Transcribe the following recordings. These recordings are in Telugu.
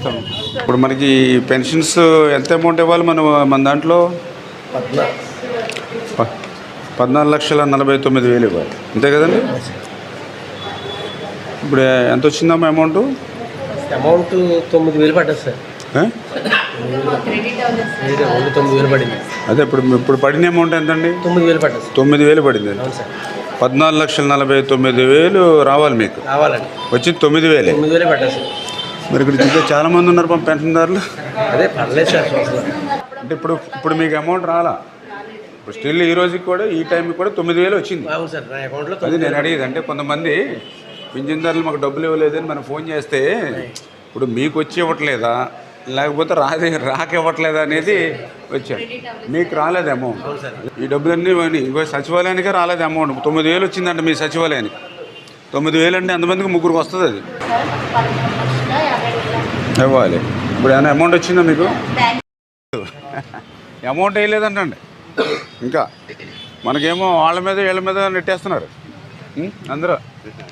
ఇస్తాం. ఇప్పుడు మనకి పెన్షన్స్ ఎంత అమౌంట్ ఇవ్వాలి మన దాంట్లో? 14,49,000 ఇవ్వాలి, అంతే కదండి? ఇప్పుడు ఎంత వచ్చిందమ్మా అమౌంట్? 9,000 పడ్డది సార్. 9,000 పడింది. అదే ఇప్పుడు పడిన అమౌంట్ ఎంతండి? 9,000 పడ్డది. 9,000 పడింది. అవును సార్. 14,49,000 రావాలి మీకు. రావాలండి. వచ్చింది 9,000. 9,000 పడ్డది సార్. మరి ఇక్కడ ఇంకా చాలామంది ఉన్నారు పెన్షన్దారులు. అదే పర్లేదు సార్. అంటే ఇప్పుడు మీకు అమౌంట్ రాలా? ఇప్పుడు స్టిల్ ఈ రోజుకి కూడా ఈ టైంకి కూడా 9,000 వచ్చింది. అవును సార్, నా అకౌంట్లో. అది నేను అడిగేది. అంటే కొంతమంది పింఛన్దారులు మాకు డబ్బులు ఇవ్వలేదని మనం ఫోన్ చేస్తే ఇప్పుడు మీకు వచ్చి ఇవ్వట్లేదా లేకపోతే రాక ఇవ్వట్లేదా అనేది వచ్చాడు. మీకు రాలేదు అమౌంట్. ఈ డబ్బులన్నీ ఇంకో సచివాలయానికే రాలేదు అమౌంట్. 9,000 వచ్చిందంట మీ సచివాలయానికి. 9,000 అంటే ఎంతమందికి? ముగ్గురికి వస్తుంది అది ఇవ్వాలి. ఇప్పుడు ఏమైనా అమౌంట్ వచ్చిందా మీకు? అమౌంట్ వేయలేదంటండి ఇంకా. మనకేమో వాళ్ళ మీద వీళ్ళ మీద నెట్టేస్తున్నారు అందరూ.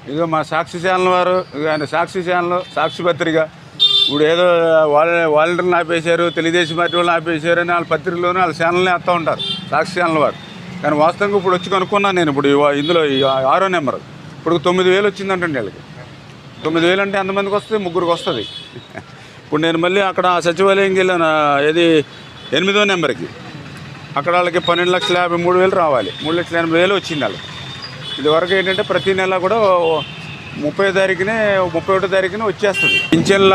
ఇదిగో మా సాక్షి ఛానల్ వారు, ఆయన సాక్షి ఛానల్, సాక్షి పత్రిక ఇప్పుడు ఏదో వాలంటీర్లను ఆపేశారు, తెలుగుదేశం పార్టీ వాళ్ళని ఆపేశారు అని వాళ్ళ పత్రికలోనే వాళ్ళ ఛానల్ని వేస్తూ ఉంటారు, సాక్షి ఛానల్ వారు. కానీ వాస్తవంగా ఇప్పుడు వచ్చి కనుక్కున్నాను నేను. ఇప్పుడు ఇందులో 6వ నెంబర్ ఇప్పుడు 9,000 వచ్చిందంటండి వీళ్ళకి. 9,000 అంటే ఎంతమందికి వస్తుంది? ముగ్గురికి వస్తుంది. ఇప్పుడు నేను మళ్ళీ అక్కడ సచివాలయంకి వెళ్ళాను, ఏది 8వ నెంబర్కి. అక్కడ వాళ్ళకి 12,53,000 రావాలి. 3,80,000 వచ్చింది వాళ్ళకి. ఇదివరకు ఏంటంటే ప్రతి నెల కూడా 30వ తారీఖునే 31వ తారీఖునే వచ్చేస్తుంది పింఛన్ల